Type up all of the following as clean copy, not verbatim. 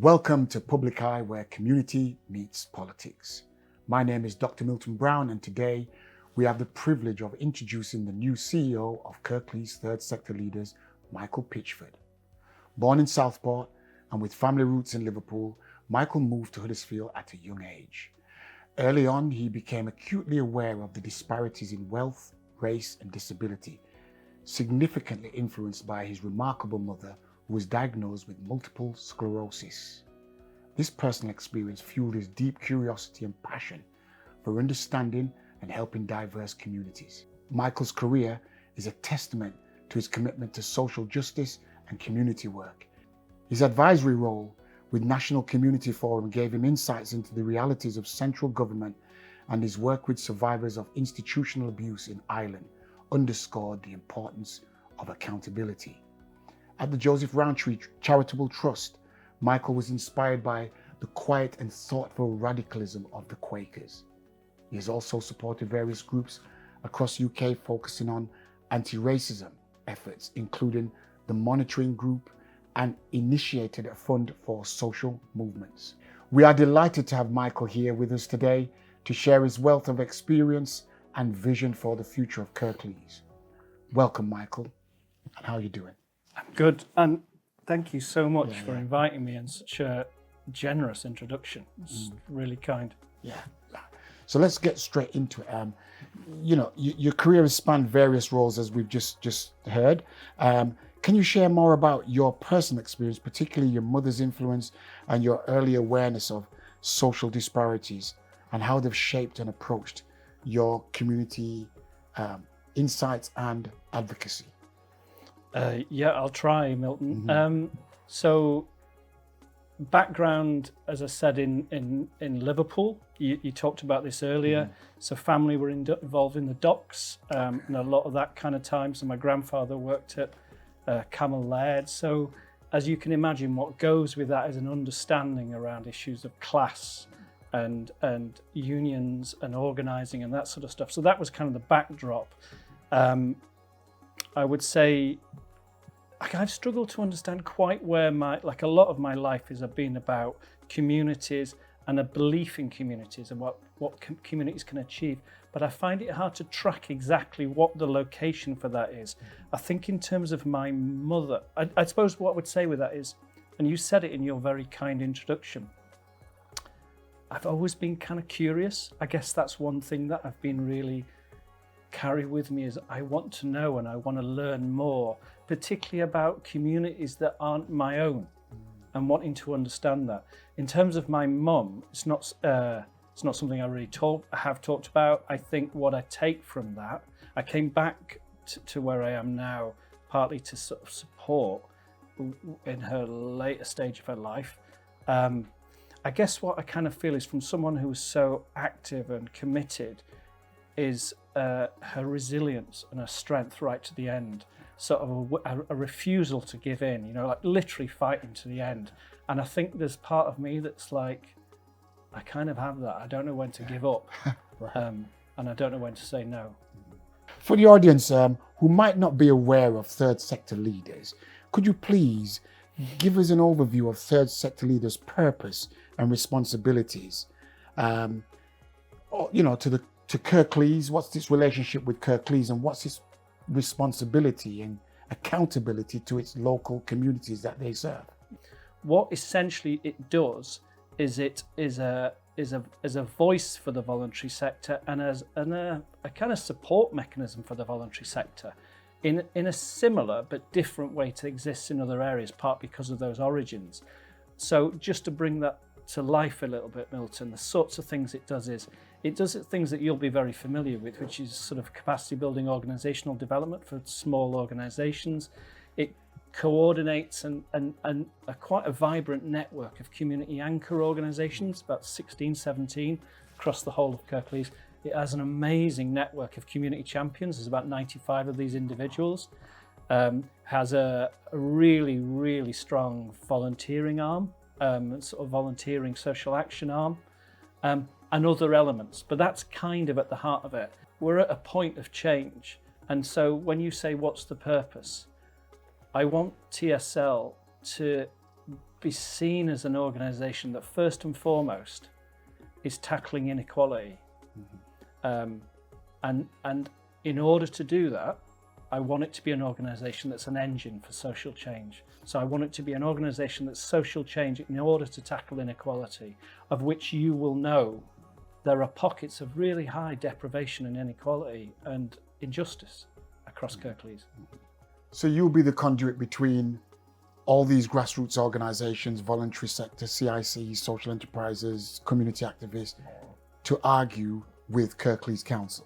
Welcome to Public Eye, where community meets politics. My name is Dr. Milton Brown, and today we have the privilege of introducing the new CEO of Kirklees Third Sector Leaders, Michael Pitchford. Born in Southport and with family roots in Liverpool, Michael moved to Huddersfield at a young age. Early on, he became acutely aware of the disparities in wealth, race, and disability, significantly influenced by his remarkable mother, who was diagnosed with multiple sclerosis. This personal experience fueled his deep curiosity and passion for understanding and helping diverse communities. Michael's career is a testament to his commitment to social justice and community work. His advisory role with National Community Forum gave him insights into the realities of central government, and his work with survivors of institutional abuse in Ireland underscored the importance of accountability. At the Joseph Rowntree Charitable Trust, Michael was inspired by the quiet and thoughtful radicalism of the Quakers. He has also supported various groups across UK focusing on anti-racism efforts, including the Monitoring Group, and initiated a fund for social movements. We are delighted to have Michael here with us today to share his wealth of experience and vision for the future of Kirklees. Welcome, Michael, and how are you doing? I'm good, and thank you so much for inviting me in such a generous introduction. It's really kind. Yeah. So let's get straight into it. Your career has spanned various roles, as we've just heard. Can you share more about your personal experience, particularly your mother's influence and your early awareness of social disparities and how they've shaped and approached your community insights and advocacy? I'll try, Milton. So background, as I said, in Liverpool, you talked about this earlier. So family were involved in the docks and a lot of that kind of time. So my grandfather worked at Camel Laird. So as you can imagine, what goes with that is an understanding around issues of class and unions and organising and that sort of stuff. So that was kind of the backdrop. I would say I've struggled to understand quite where a lot of my life has been about communities and a belief in communities and what communities can achieve. But I find it hard to track exactly what the location for that is. I think in terms of my mother, I suppose what I would say with that is, and you said it in your very kind introduction, I've always been kind of curious. I guess that's one thing that I've been really carry with me is I want to know and I want to learn more, particularly about communities that aren't my own, and wanting to understand that. In terms of my mum, it's not something I really have talked about. I think what I take from that, I came back to where I am now, partly to sort of support in her later stage of her life. I guess what I kind of feel is from someone who was so active and committed is her resilience and her strength right to the end, sort of a refusal to give in, like literally fighting to the end. And I think there's part of me that's like, I kind of have that. I don't know when to give up, and I don't know when to say no. For the audience who might not be aware of Third Sector Leaders, could you please give us an overview of Third Sector Leaders' purpose and responsibilities? To Kirklees, what's its relationship with Kirklees, and what's its responsibility and accountability to its local communities that they serve? What essentially it does is it is a voice for the voluntary sector and a kind of support mechanism for the voluntary sector in a similar but different way to exist in other areas, part because of those origins. So just to bring that to life a little bit, Milton, the sorts of things it does is it does things that you'll be very familiar with, which is sort of capacity building organisational development for small organisations. It coordinates and quite a vibrant network of community anchor organisations, about 16, 17 across the whole of Kirklees. It has an amazing network of community champions. There's about 95 of these individuals. Has a really, really strong volunteering arm, sort of volunteering social action arm, and other elements. But that's kind of at the heart of it. We're at a point of change. And so when you say, what's the purpose? I want TSL to be seen as an organisation that first and foremost is tackling inequality. And in order to do that, I want it to be an organisation that's an engine for social change. So I want it to be an organisation that's social change in order to tackle inequality, of which you will know there are pockets of really high deprivation and inequality and injustice across Kirklees. So you'll be the conduit between all these grassroots organisations, voluntary sector, CIC, social enterprises, community activists, to argue with Kirklees Council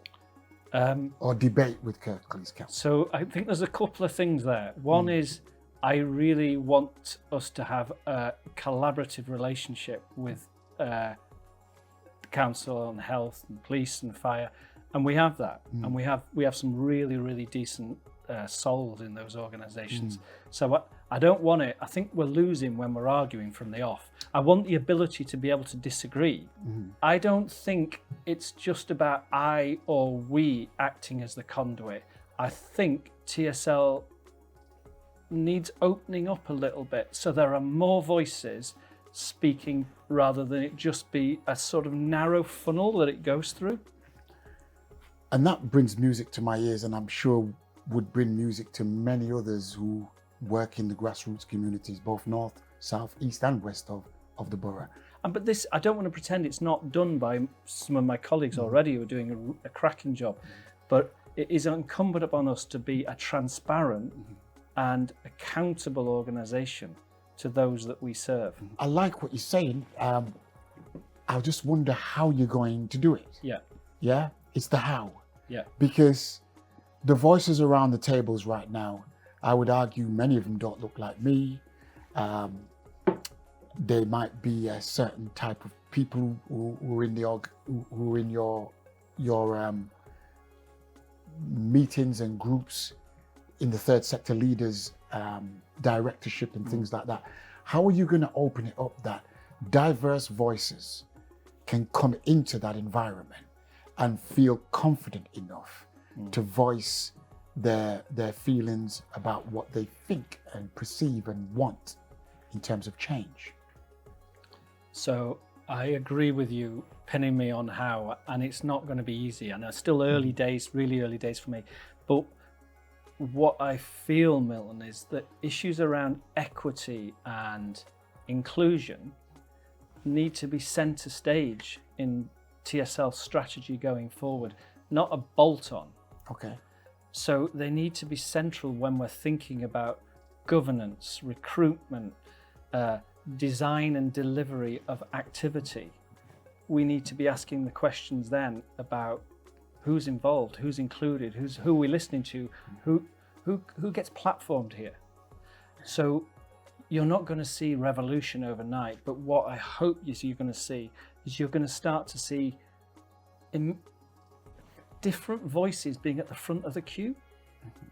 or debate with Kirklees Council. So I think there's a couple of things there. One is I really want us to have a collaborative relationship with the council on health and police and fire, and we have that, and we have some really decent souls in those organisations. So I don't want it. I think we're losing when we're arguing from the off. I want the ability to be able to disagree. I don't think it's just about I or we acting as the conduit. I think TSL needs opening up a little bit so there are more voices speaking rather than it just be a sort of narrow funnel that it goes through. And that brings music to my ears, and I'm sure would bring music to many others who work in the grassroots communities, both north, south, east and west of the borough. But this, I don't want to pretend it's not done by some of my colleagues already who are doing a cracking job, but it is incumbent upon us to be a transparent and accountable organisation to those that we serve. I like what you're saying. I just wonder how you're going to do it. Yeah, it's the how. Because the voices around the tables right now, I would argue many of them don't look like me. They might be a certain type of people who are in who are in your meetings and groups, in the third sector leaders directorship and things like that. How are you going to open it up that diverse voices can come into that environment and feel confident enough to voice their feelings about what they think and perceive and want in terms of change? So I agree with you, pinning me on how, and it's not going to be easy, and it's still early days, really early days for me. But what I feel, Milton, is that issues around equity and inclusion need to be centre stage in TSL strategy going forward, not a bolt-on. Okay. So they need to be central when we're thinking about governance, recruitment, design and delivery of activity. We need to be asking the questions then about who's involved, who's included, who are we listening to, who gets platformed here. So you're not going to see revolution overnight, but what I hope you're going to see is you're going to start to see different voices being at the front of the queue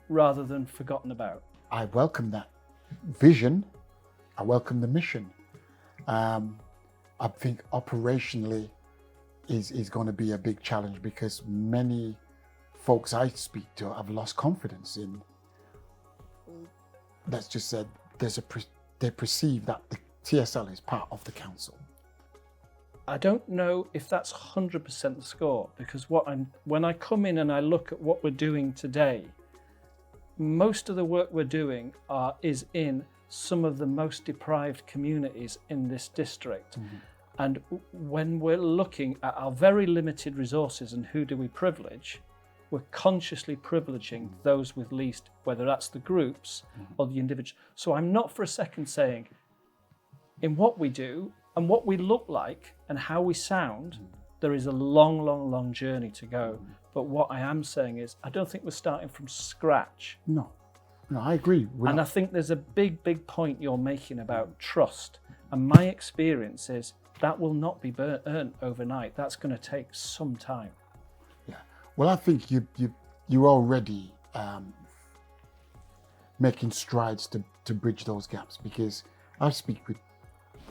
rather than forgotten about. I welcome that vision. I welcome the mission. I think operationally is going to be a big challenge because many folks I speak to have lost confidence in, let's just say, they perceive that the TSL is part of the council. I don't know if that's 100% the score, because when I come in and I look at what we're doing today, most of the work we're doing is in some of the most deprived communities in this district. And when we're looking at our very limited resources and who do we privilege, we're consciously privileging those with least, whether that's the groups or the individual. So I'm not for a second saying in what we do and what we look like and how we sound, there is a long journey to go. But what I am saying is, I don't think we're starting from scratch. No, I agree. I think there's a big point you're making about trust. And my experience is that will not be earned overnight. That's going to take some time. Yeah. Well, I think you're already making strides to bridge those gaps, because I speak with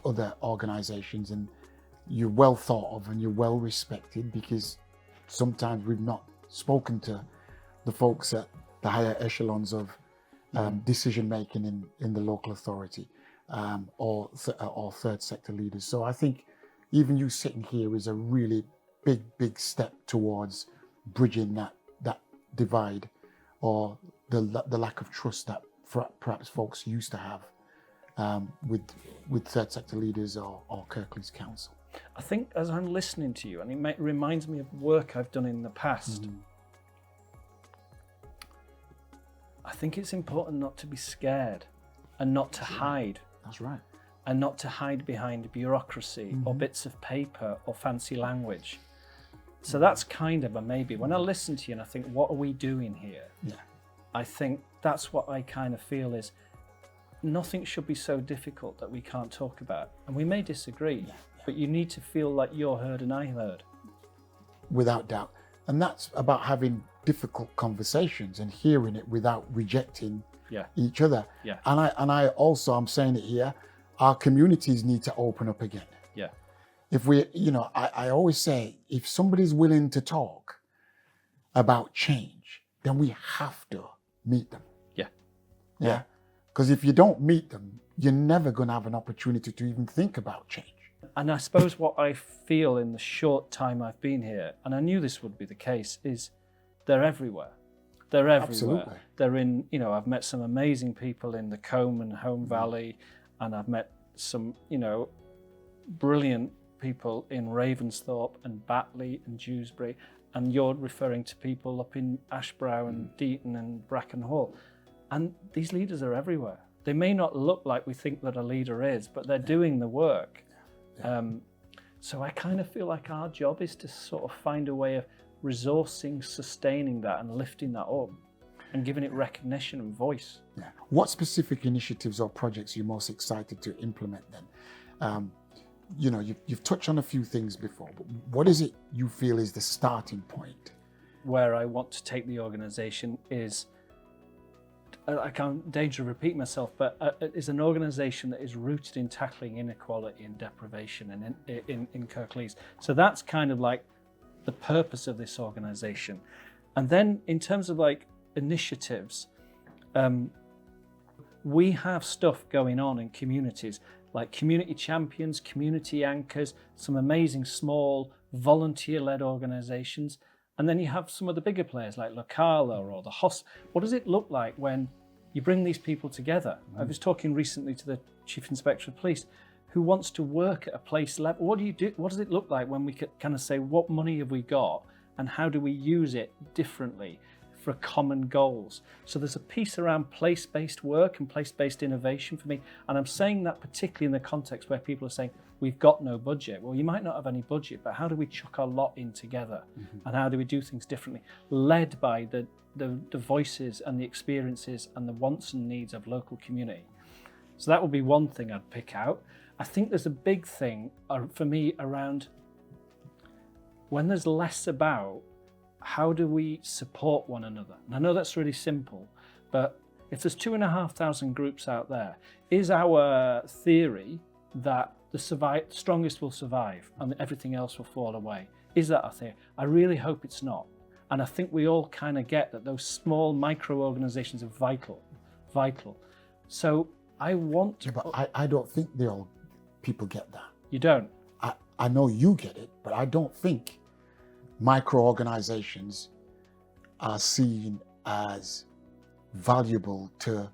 other organisations and you're well thought of and you're well respected, because sometimes we've not spoken to the folks at the higher echelons of decision making in the local authority. or third sector leaders. So I think even you sitting here is a really big step towards bridging that divide, or the lack of trust that perhaps folks used to have with third sector leaders or Kirklees Council. I think as I'm listening to you, and it reminds me of work I've done in the past, I think it's important not to be scared and not to hide. That's right. And not to hide behind bureaucracy or bits of paper or fancy language. So that's kind of a maybe. When I listen to you and I think, what are we doing here? Yeah. I think that's what I kind of feel is nothing should be so difficult that we can't talk about. And we may disagree, but you need to feel like you're heard and I'm heard. Without doubt. And that's about having difficult conversations and hearing it without rejecting each other. Yeah. And I also, I'm saying it here, our communities need to open up again. Yeah. If we, I always say, if somebody's willing to talk about change, then we have to meet them. Yeah. Because if you don't meet them, you're never going to have an opportunity to even think about change. And I suppose what I feel in the short time I've been here, and I knew this would be the case, is they're everywhere. They're everywhere. Absolutely. They're in, I've met some amazing people in the Combe and Home Valley, and I've met some, brilliant people in Ravensthorpe and Batley and Dewsbury, and you're referring to people up in Ashbrow and Deaton and Brackenhall. And these leaders are everywhere. They may not look like we think that a leader is, but they're doing the work. So I kind of feel like our job is to sort of find a way of resourcing, sustaining that and lifting that up and giving it recognition and voice. Yeah. What specific initiatives or projects are you most excited to implement then? You've touched on a few things before, but what is it you feel is the starting point? Where I want to take the organisation is, I can't danger of repeating myself, but it's an organisation that is rooted in tackling inequality and deprivation and in Kirklees. So that's kind of like the purpose of this organisation. And then in terms of like initiatives, we have stuff going on in communities like community champions, community anchors, some amazing small volunteer-led organisations. And then you have some of the bigger players like Locala or the What does it look like when you bring these people together? I was talking recently to the Chief Inspector of Police who wants to work at a place level. What do you do? What does it look like when we kind of say, what money have we got and how do we use it differently for common goals? So there's a piece around place-based work and place-based innovation for me. And I'm saying that particularly in the context where people are saying, we've got no budget. Well, you might not have any budget, but how do we chuck our lot in together? And how do we do things differently? Led by the voices and the experiences and the wants and needs of local community. So that would be one thing I'd pick out. I think there's a big thing for me around when there's less about how do we support one another. And I know that's really simple, but if there's 2,500 groups out there, is our theory that the strongest will survive and everything else will fall away? Is that our theory? I really hope it's not. And I think we all kind of get that those small micro-organisations are vital. So I want to... But I don't think people get that. You don't? I know you get it, but I don't think micro-organisations are seen as valuable to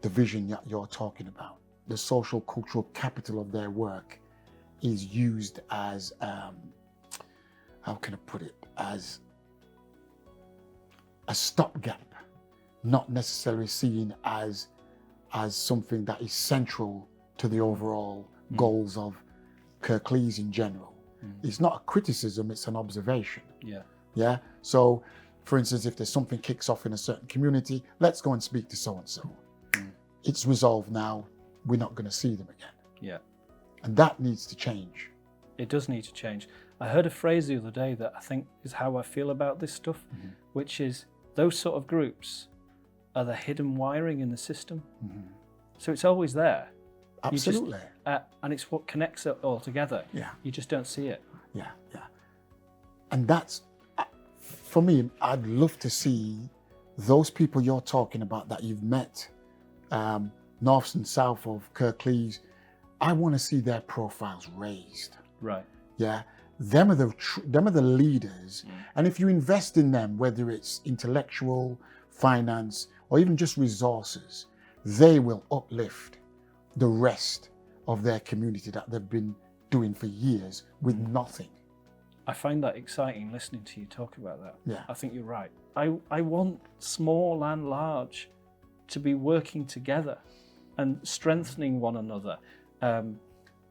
the vision that you're talking about. The social cultural capital of their work is used as, how can I put it, as a stopgap, not necessarily seen as something that is central to the overall goals of Kirklees in general. It's not a criticism, it's an observation. Yeah. So, for instance, if there's something kicks off in a certain community, let's go and speak to so-and-so. It's resolved now. We're not going to see them again. Yeah. And that needs to change. It does need to change. I heard a phrase the other day that I think is how I feel about this stuff, which is those sort of groups are the hidden wiring in the system. So it's always there. Absolutely. And it's what connects it all together. Yeah. You just don't see it. Yeah. And that's, for me, I'd love to see those people you're talking about that you've met north and south of Kirklees, I want to see their profiles raised. Right. Yeah, them are the leaders, and if you invest in them, whether it's intellectual, finance, or even just resources, they will uplift the rest of their community that they've been doing for years with nothing. I find that exciting listening to you talk about that. Yeah. I think you're right. I want small and large to be working together and strengthening one another.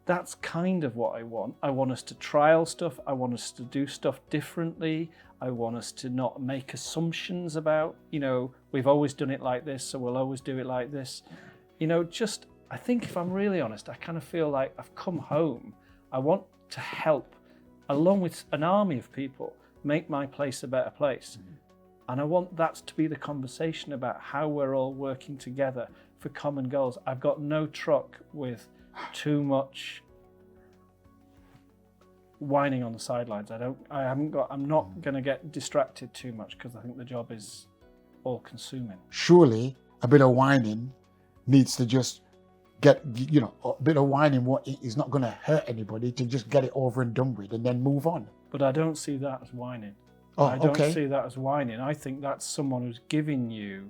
That's kind of what I want. I want us to trial stuff. I want us to do stuff differently. I want us to not make assumptions about, we've always done it like this, so we'll always do it like this. I think if I'm really honest, I kind of feel like I've come home. I want to help, along with an army of people, make my place a better place. And I want that to be the conversation about how we're all working together for common goals. I've got no truck with too much whining on the sidelines. I'm not going to get distracted too much because I think the job is all consuming. Surely a bit of whining needs to just get, a bit of whining what is not going to hurt anybody, to just get it over and done with and then move on. But I don't see that as whining. I don't see that as whining. I think that's someone who's giving you,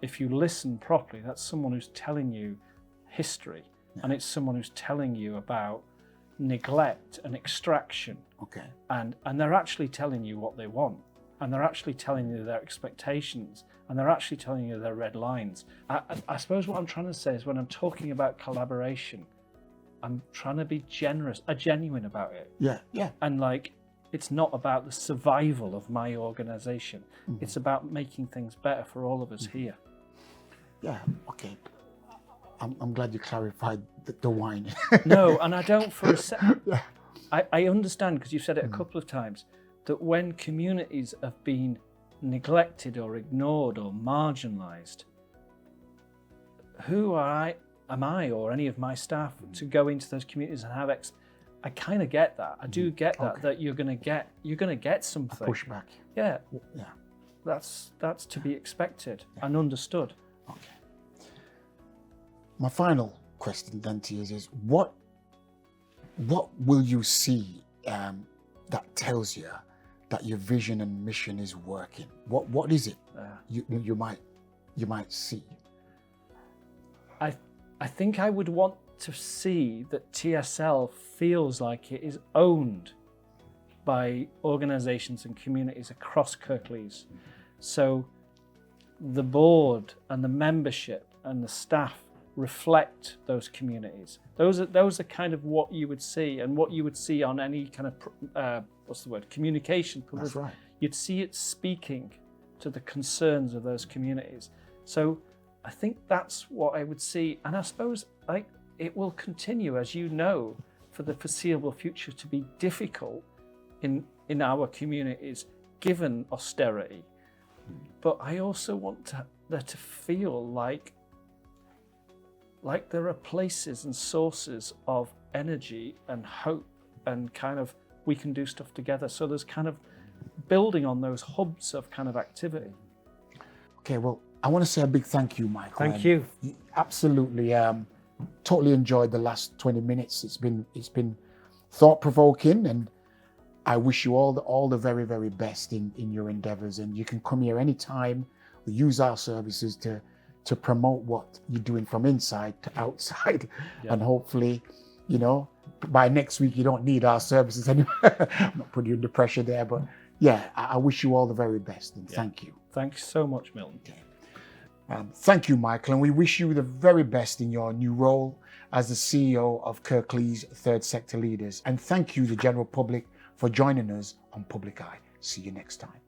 if you listen properly, that's someone who's telling you history. Yeah. And it's someone who's telling you about neglect and extraction. And they're actually telling you what they want. And they're actually telling you their expectations. And they're actually telling you their red lines. I suppose what I'm trying to say is when I'm talking about collaboration, I'm trying to be genuine about it. Yeah. And it's not about the survival of my organization. It's about making things better for all of us here. Yeah, okay. I'm glad you clarified the whining. No, and I don't for a second. Yeah. I understand, because you've said it a couple of times, that when communities have been neglected or ignored or marginalized, who am I or any of my staff to go into those communities and have I kind of get that. I do get that, that you're going to get something. A pushback. Yeah. That's to be expected and understood. Okay. My final question then to you is what will you see that tells you that your vision and mission is working? What is it you might see? I think I would want to see that TSL feels like it is owned by organisations and communities across Kirklees. So the board and the membership and the staff reflect those communities. Those are kind of what you would see, and what you would see on any kind of communication. That's right. You'd see it speaking to the concerns of those communities. So I think that's what I would see, and I suppose it will continue, as you know, for the foreseeable future to be difficult in our communities given austerity. But I also want there to feel like there are places and sources of energy and hope, and kind of we can do stuff together. So there's kind of building on those hubs of kind of activity. Okay, well, I want to say a big thank you, Michael. Thank you. Absolutely. Totally enjoyed the last 20 minutes. It's been thought-provoking, and I wish you all the very, very best in your endeavors. And you can come here anytime. We use our services to promote what you're doing from inside to outside. Yeah. And hopefully, by next week, you don't need our services anymore. I'm not putting you under pressure there, but yeah, I wish you all the very best, and thank you. Thanks so much, Milton. Okay. Thank you, Michael, and we wish you the very best in your new role as the CEO of Kirklees Third Sector Leaders. And thank you, the general public, for joining us on Public Eye. See you next time.